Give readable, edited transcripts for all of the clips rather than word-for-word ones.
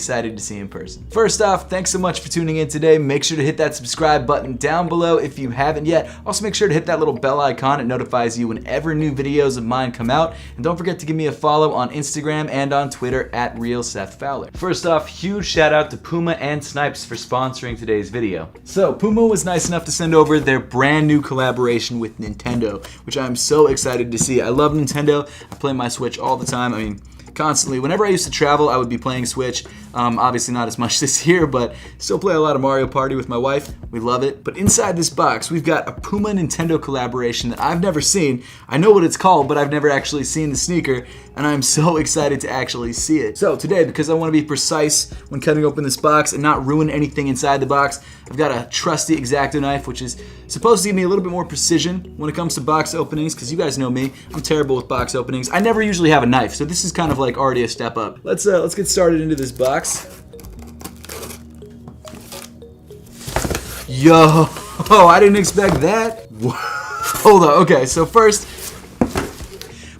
excited to see in person. First off, thanks so much for tuning in today. Make sure to hit that subscribe button down below if you haven't yet. Also make sure to hit that little bell icon. It notifies you whenever new videos of mine come out. And don't forget to give me a follow on Instagram and on Twitter at RealSethFowler. First off, huge shout out to Puma and Snipes for sponsoring today's video. So Puma was nice enough to send over their brand new collaboration with Nintendo, which I'm so excited to see. I love Nintendo. I play my Switch all the time. I mean, constantly. Whenever I used to travel, I would be playing Switch. Obviously not as much this year, but still play a lot of Mario Party with my wife. We love it. But inside this box, we've got a Puma Nintendo collaboration that I've never seen. I know what it's called, but I've never actually seen the sneaker, and I'm so excited to actually see it. So today, because I want to be precise when cutting open this box and not ruin anything inside the box, I've got a trusty X-Acto knife, which is supposed to give me a little bit more precision when it comes to box openings, because you guys know me, I'm terrible with box openings. I never usually have a knife, so this is kind of like already a step up. Let's get started into this box. Yo, I didn't expect that. Hold on, okay, so first,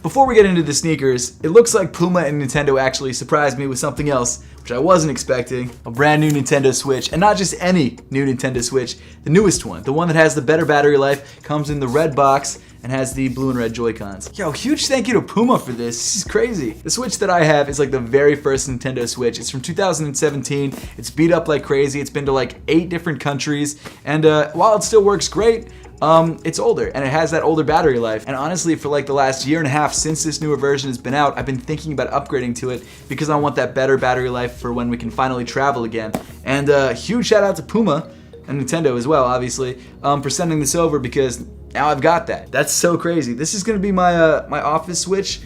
before we get into the sneakers, it looks like Puma and Nintendo actually surprised me with something else, which I wasn't expecting. A brand new Nintendo Switch, and not just any new Nintendo Switch, the newest one. The one that has the better battery life, comes in the red box, and has the blue and red Joy-Cons. Yo, huge thank you to Puma for this. This is crazy. The Switch that I have is like the very first Nintendo Switch. It's from 2017. It's beat up like crazy. It's been to like 8 different countries, and while it still works great, it's older, and it has that older battery life. And honestly, for like the last year and a half since this newer version has been out, I've been thinking about upgrading to it because I want that better battery life for when we can finally travel again. And huge shout out to Puma and Nintendo as well, obviously, for sending this over, because now I've got that. That's so crazy. This is gonna be my my office Switch,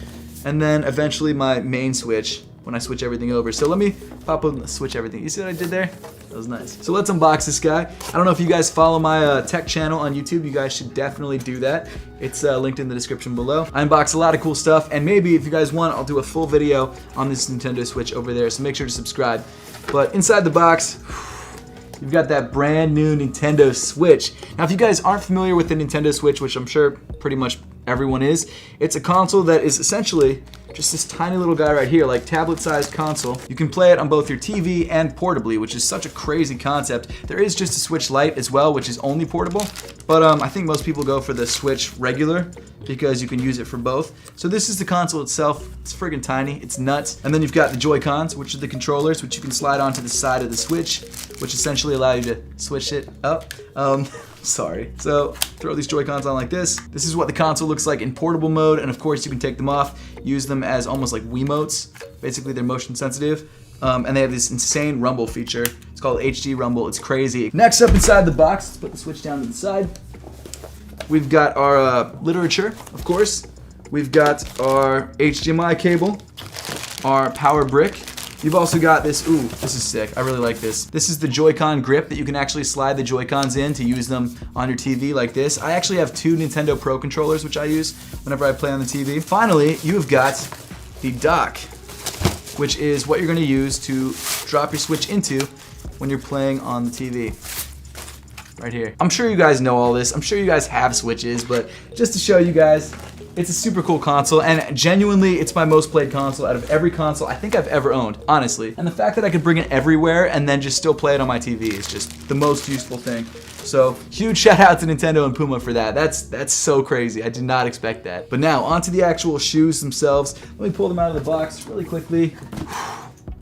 and then eventually my main Switch when I switch everything over. So let me pop and switch everything. You see what I did there? That was nice. So let's unbox this guy. I don't know if you guys follow my tech channel on YouTube. You guys should definitely do that. It's linked in the description below. I unbox a lot of cool stuff, and maybe if you guys want, I'll do a full video on this Nintendo Switch over there, so make sure to subscribe. But inside the box, you've got that brand new Nintendo Switch. Now, if you guys aren't familiar with the Nintendo Switch, which I'm sure pretty much everyone is, it's a console that is essentially just this tiny little guy right here, like tablet-sized console. You can play it on both your TV and portably, which is such a crazy concept. There is just a Switch Lite as well, which is only portable, but I think most people go for the Switch regular because you can use it for both. So this is the console itself. It's friggin' tiny, it's nuts. And then you've got the Joy-Cons, which are the controllers, which you can slide onto the side of the Switch, which essentially allow you to switch it up. Sorry. So throw these Joy-Cons on like this. This is what the console looks like in portable mode, and of course you can take them off, use them as almost like Wiimotes. Basically they're motion sensitive, and they have this insane rumble feature. It's called HD Rumble. It's crazy. Next up inside the box, let's put the Switch down to the side. We've got our literature, of course. We've got our HDMI cable, our power brick. You've also got this, ooh, this is sick, I really like this. This is the Joy-Con grip that you can actually slide the Joy-Cons in to use them on your TV like this. I actually have 2 Nintendo Pro controllers, which I use whenever I play on the TV. Finally, you've got the dock, which is what you're gonna use to drop your Switch into when you're playing on the TV. Right here. I'm sure you guys know all this. I'm sure you guys have Switches, but just to show you guys, it's a super cool console, and genuinely, it's my most played console out of every console I think I've ever owned, honestly. And the fact that I could bring it everywhere and then just still play it on my TV is just the most useful thing. So, huge shout out to Nintendo and Puma for that. That's so crazy. I did not expect that. But now, onto the actual shoes themselves. Let me pull them out of the box really quickly.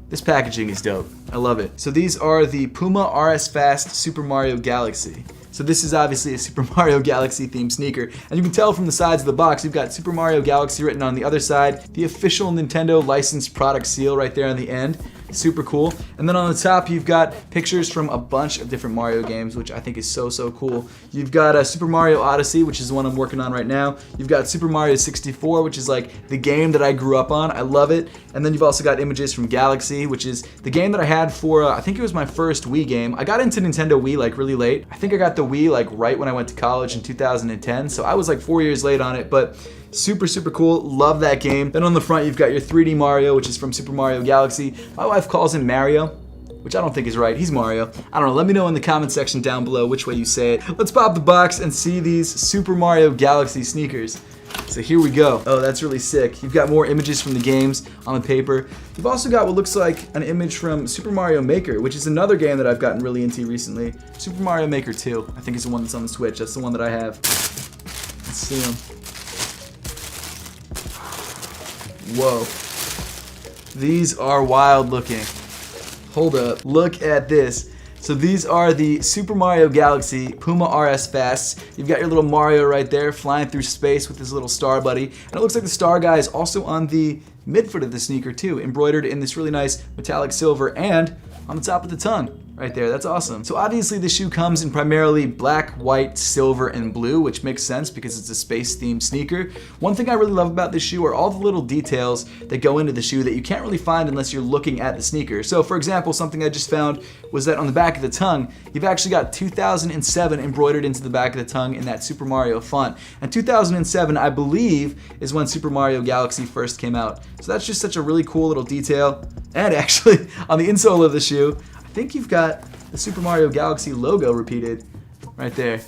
This packaging is dope. I love it. So these are the Puma RS Fast Super Mario Galaxy. So this is obviously a Super Mario Galaxy themed sneaker, and you can tell from the sides of the box, you've got Super Mario Galaxy written on the other side, the official Nintendo licensed product seal right there on the end. Super cool. And then on the top, you've got pictures from a bunch of different Mario games, which I think is so cool. You've got Super Mario Odyssey, which is the one I'm working on right now. You've got Super Mario 64, which is like the game that I grew up on. I love it. And then you've also got images from Galaxy, which is the game that I had for, I think it was my first Wii game. I got into Nintendo Wii like really late. I think I got the Wii like right when I went to college in 2010, so I was like 4 years late on it, but super cool. Love that game. Then on the front, you've got your 3D Mario, which is from Super Mario Galaxy. My wife calls him Mario, which I don't think is right. He's Mario. I don't know. Let me know in the comment section down below which way you say it. Let's pop the box and see these Super Mario Galaxy sneakers. So here we go. Oh, that's really sick. You've got more images from the games on the paper. You've also got what looks like an image from Super Mario Maker, which is another game that I've gotten really into recently. Super Mario Maker 2, I think is the one that's on the Switch. That's the one that I have. Let's see them. Whoa. These are wild looking. Hold up. Look at this. So these are the Super Mario Galaxy Puma RS Fasts. You've got your little Mario right there flying through space with his little star buddy. And it looks like the star guy is also on the midfoot of the sneaker too, embroidered in this really nice metallic silver and on the top of the tongue. Right there, that's awesome. So obviously the shoe comes in primarily black, white, silver, and blue, which makes sense because it's a space-themed sneaker. One thing I really love about this shoe are all the little details that go into the shoe that you can't really find unless you're looking at the sneaker. So for example, something I just found was that on the back of the tongue, you've actually got 2007 embroidered into the back of the tongue in that Super Mario font. And 2007, I believe, is when Super Mario Galaxy first came out. So that's just such a really cool little detail. And actually, on the insole of the shoe, I think you've got the Super Mario Galaxy logo repeated right there.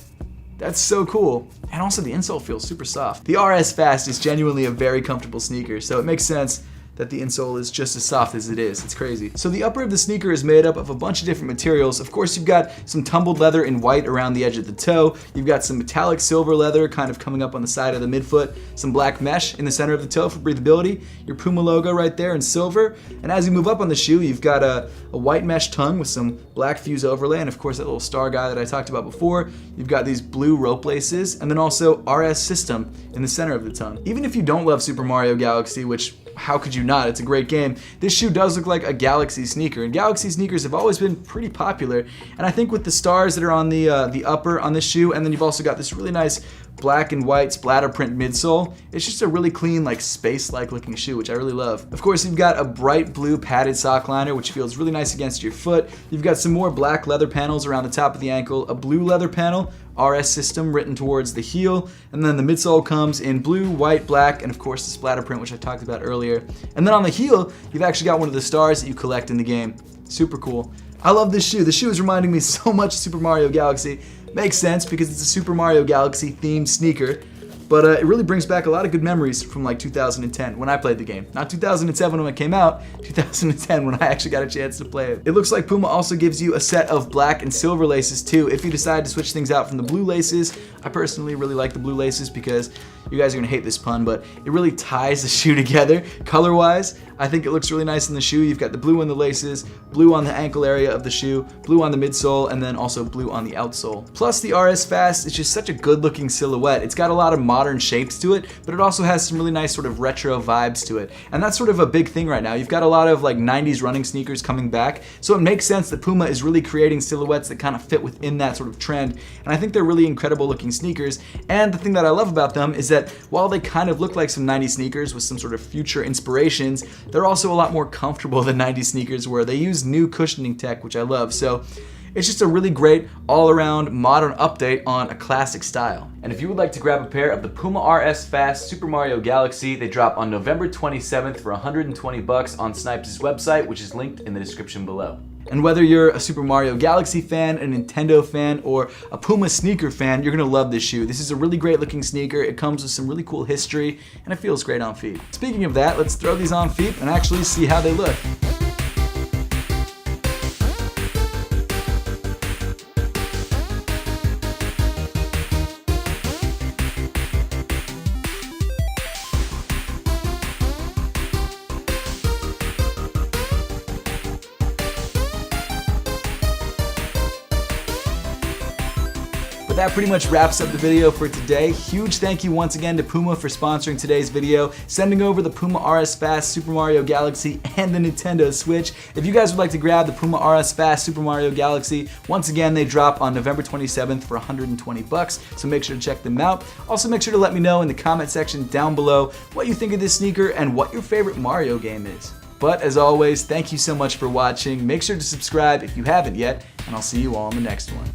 That's so cool. And also the insole feels super soft. The RS Fast is genuinely a very comfortable sneaker, so it makes sense that the insole is just as soft as it is. It's crazy. So the upper of the sneaker is made up of a bunch of different materials. Of course, you've got some tumbled leather in white around the edge of the toe. You've got some metallic silver leather kind of coming up on the side of the midfoot. Some black mesh in the center of the toe for breathability. Your Puma logo right there in silver. And as you move up on the shoe, you've got a white mesh tongue with some black fuse overlay. And of course, that little star guy that I talked about before. You've got these blue rope laces. And then also RS System in the center of the tongue. Even if you don't love Super Mario Galaxy, which how could you not? It's a great game. This shoe does look like a Galaxy sneaker, and Galaxy sneakers have always been pretty popular. And I think with the stars that are on the upper on this shoe, and then you've also got this really nice black and white splatter print midsole, it's just a really clean, like space-like looking shoe, which I really love. Of course, you've got a bright blue padded sock liner, which feels really nice against your foot. You've got some more black leather panels around the top of the ankle, a blue leather panel, RS System written towards the heel, and then the midsole comes in blue, white, black, and of course the splatter print, which I talked about earlier. And then on the heel, you've actually got one of the stars that you collect in the game. Super cool. I love this shoe. The shoe is reminding me so much of Super Mario Galaxy. Makes sense because it's a Super Mario Galaxy themed sneaker. But it really brings back a lot of good memories from like 2010 when I played the game. Not 2007 when it came out, 2010 when I actually got a chance to play it. It looks like Puma also gives you a set of black and silver laces too if you decide to switch things out from the blue laces. I personally really like the blue laces because you guys are gonna hate this pun, but it really ties the shoe together color-wise. I think it looks really nice in the shoe. You've got the blue on the laces, blue on the ankle area of the shoe, blue on the midsole, and then also blue on the outsole. Plus the RS Fast is just such a good looking silhouette. It's got a lot of modern shapes to it, but it also has some really nice sort of retro vibes to it. And that's sort of a big thing right now. You've got a lot of like 90s running sneakers coming back, so it makes sense that Puma is really creating silhouettes that kind of fit within that sort of trend. And I think they're really incredible looking sneakers. And the thing that I love about them is that while they kind of look like some 90s sneakers with some sort of future inspirations, they're also a lot more comfortable than 90s sneakers were. They use new cushioning tech, which I love. So it's just a really great all-around modern update on a classic style. And if you would like to grab a pair of the Puma RS Fast Super Mario Galaxy, they drop on November 27th for $120 on Snipes' website, which is linked in the description below. And whether you're a Super Mario Galaxy fan, a Nintendo fan, or a Puma sneaker fan, you're gonna love this shoe. This is a really great looking sneaker. It comes with some really cool history, and it feels great on feet. Speaking of that, let's throw these on feet and actually see how they look. But that pretty much wraps up the video for today. Huge thank you once again to Puma for sponsoring today's video, sending over the Puma RS Fast Super Mario Galaxy and the Nintendo Switch. If you guys would like to grab the Puma RS Fast Super Mario Galaxy, once again they drop on November 27th for $120, so make sure to check them out. Also make sure to let me know in the comment section down below what you think of this sneaker and what your favorite Mario game is. But as always, thank you so much for watching. Make sure to subscribe if you haven't yet, and I'll see you all in the next one.